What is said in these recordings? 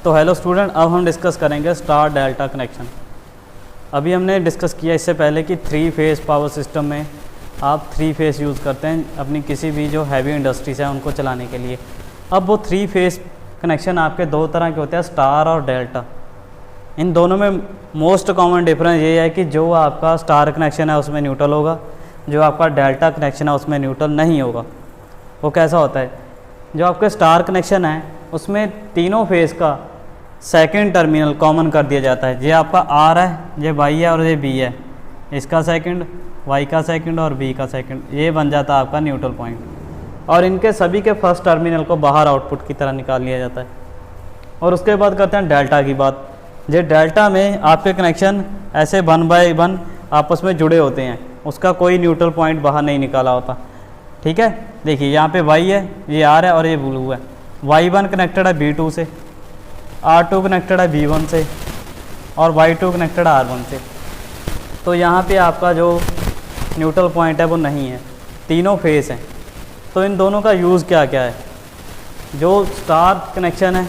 तो hello student, अब हम डिस्कस करेंगे स्टार डेल्टा कनेक्शन। अभी हमने डिस्कस किया इससे पहले कि 3 फेज़ पावर सिस्टम में आप 3 फेज़ यूज़ करते हैं अपनी किसी भी जो हैवी इंडस्ट्रीज है उनको चलाने के लिए। अब वो 3 फेज़ कनेक्शन आपके 2 तरह के होते हैं, स्टार और डेल्टा। इन दोनों में मोस्ट कॉमन डिफरेंस ये है कि जो आपका स्टार कनेक्शन है उसमें न्यूट्रल होगा, जो आपका डेल्टा कनेक्शन है उसमें न्यूट्रल नहीं होगा। वो कैसा होता है, जो आपके स्टार कनेक्शन है उसमें तीनों फेज़ का सेकंड टर्मिनल कॉमन कर दिया जाता है। ये आपका आर है, ये वाई है और ये बी है। इसका सेकंड, वाई का सेकंड और बी का सेकंड, ये बन जाता है आपका न्यूट्रल पॉइंट। और इनके सभी के फर्स्ट टर्मिनल को बाहर आउटपुट की तरह निकाल लिया जाता है। और उसके बाद करते हैं डेल्टा की बात। ये डेल्टा में आपके कनेक्शन ऐसे 1 बाय 1 आपस में जुड़े होते हैं, उसका कोई न्यूट्रल पॉइंट बाहर नहीं निकाला होता। ठीक है, देखिए यहाँ पे वाई है, ये आर है और ये ब्लू है। Y1 कनेक्टेड है B2 से, R2 कनेक्टेड है B1 से और Y2 कनेक्टेड है R1 से। तो यहाँ पे आपका जो न्यूट्रल पॉइंट है वो नहीं है, तीनों फेस हैं। तो इन दोनों का यूज़ क्या क्या है। जो स्टार कनेक्शन है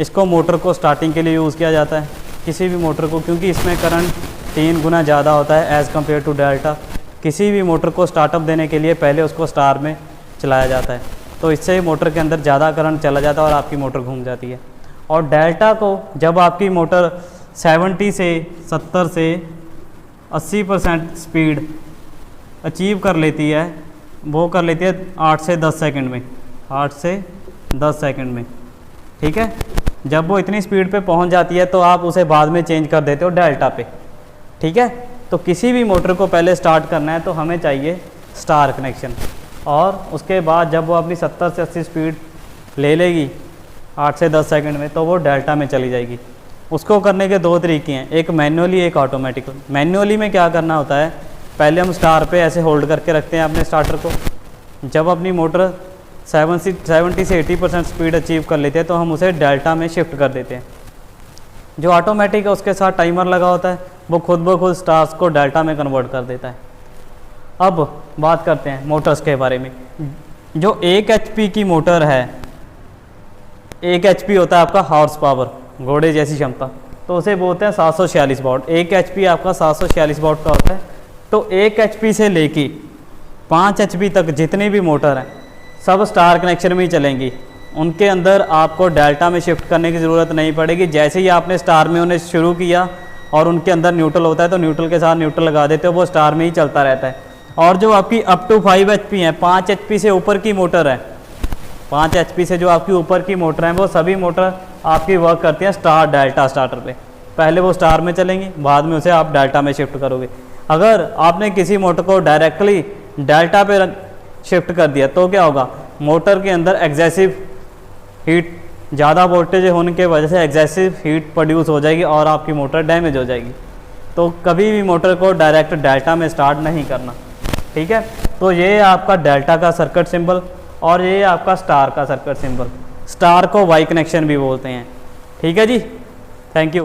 इसको मोटर को स्टार्टिंग के लिए यूज़ किया जाता है, किसी भी मोटर को, क्योंकि इसमें करंट 3 गुना ज़्यादा होता है एज़ कम्पेयर टू डेल्टा। किसी भी मोटर को स्टार्टअप देने के लिए पहले उसको स्टार में चलाया जाता है, तो इससे मोटर के अंदर ज़्यादा करंट चला जाता है और आपकी मोटर घूम जाती है। और डेल्टा को जब आपकी मोटर 70 से 70 से 80% स्पीड अचीव कर लेती है, वो कर लेती है 8 से 10 सेकंड में, 8 से 10 सेकंड में। ठीक है, जब वो इतनी स्पीड पे पहुंच जाती है तो आप उसे बाद में चेंज कर देते हो डेल्टा पे। ठीक है, तो किसी भी मोटर को पहले स्टार्ट करना है तो हमें चाहिए स्टार कनेक्शन, और उसके बाद जब वो अपनी 70 से 80 स्पीड ले लेगी 8 से 10 सेकंड में, तो वो डेल्टा में चली जाएगी। उसको करने के 2 तरीके हैं, एक मैन्युअली एक ऑटोमेटिक। मैन्युअली में क्या करना होता है, पहले हम स्टार पे ऐसे होल्ड करके रखते हैं अपने स्टार्टर को। जब अपनी मोटर 70 से 80% स्पीड अचीव कर लेते हैं तो हम उसे डेल्टा में शिफ्ट कर देते हैं। जो ऑटोमेटिक है उसके साथ टाइमर लगा होता है, वो खुद ब खुद स्टार्स को डेल्टा में कन्वर्ट कर देता है। अब बात करते हैं मोटर्स के बारे में। जो 1 HP की मोटर है, 1 HP होता है आपका हॉर्स पावर, घोड़े जैसी क्षमता, तो उसे बोलते हैं 746 वाट। 1 HP आपका 746 वाट का होता है। तो 1 HP से लेके 5 HP तक जितनी भी मोटर हैं सब स्टार कनेक्शन में ही चलेंगी। उनके अंदर आपको डेल्टा में शिफ्ट करने की ज़रूरत नहीं पड़ेगी। जैसे ही आपने स्टार में उन्हें शुरू किया और उनके अंदर न्यूट्रल होता है तो न्यूट्रल के साथ न्यूट्रल लगा देते हो, वो स्टार में ही चलता रहता है। और जो आपकी अप टू 5 HP है, 5 HP से ऊपर की मोटर है, 5 HP से जो आपकी ऊपर की मोटर हैं, वो सभी मोटर आपकी वर्क करती हैं स्टार डेल्टा स्टार्टर पे। पहले वो स्टार में चलेंगी, बाद में उसे आप डेल्टा में शिफ्ट करोगे। अगर आपने किसी मोटर को डायरेक्टली डेल्टा पे शिफ्ट कर दिया तो क्या होगा, मोटर के अंदर एग्जेसिव हीट, ज़्यादा वोल्टेज होने की वजह से एग्जेसिव हीट प्रोड्यूस हो जाएगी और आपकी मोटर डैमेज हो जाएगी। तो कभी भी मोटर को डायरेक्ट डेल्टा में स्टार्ट नहीं करना। ठीक है, तो ये आपका डेल्टा का सर्किट सिंबल और ये आपका स्टार का सर्किट सिंबल। स्टार को वाई कनेक्शन भी बोलते हैं। ठीक है जी, थैंक यू।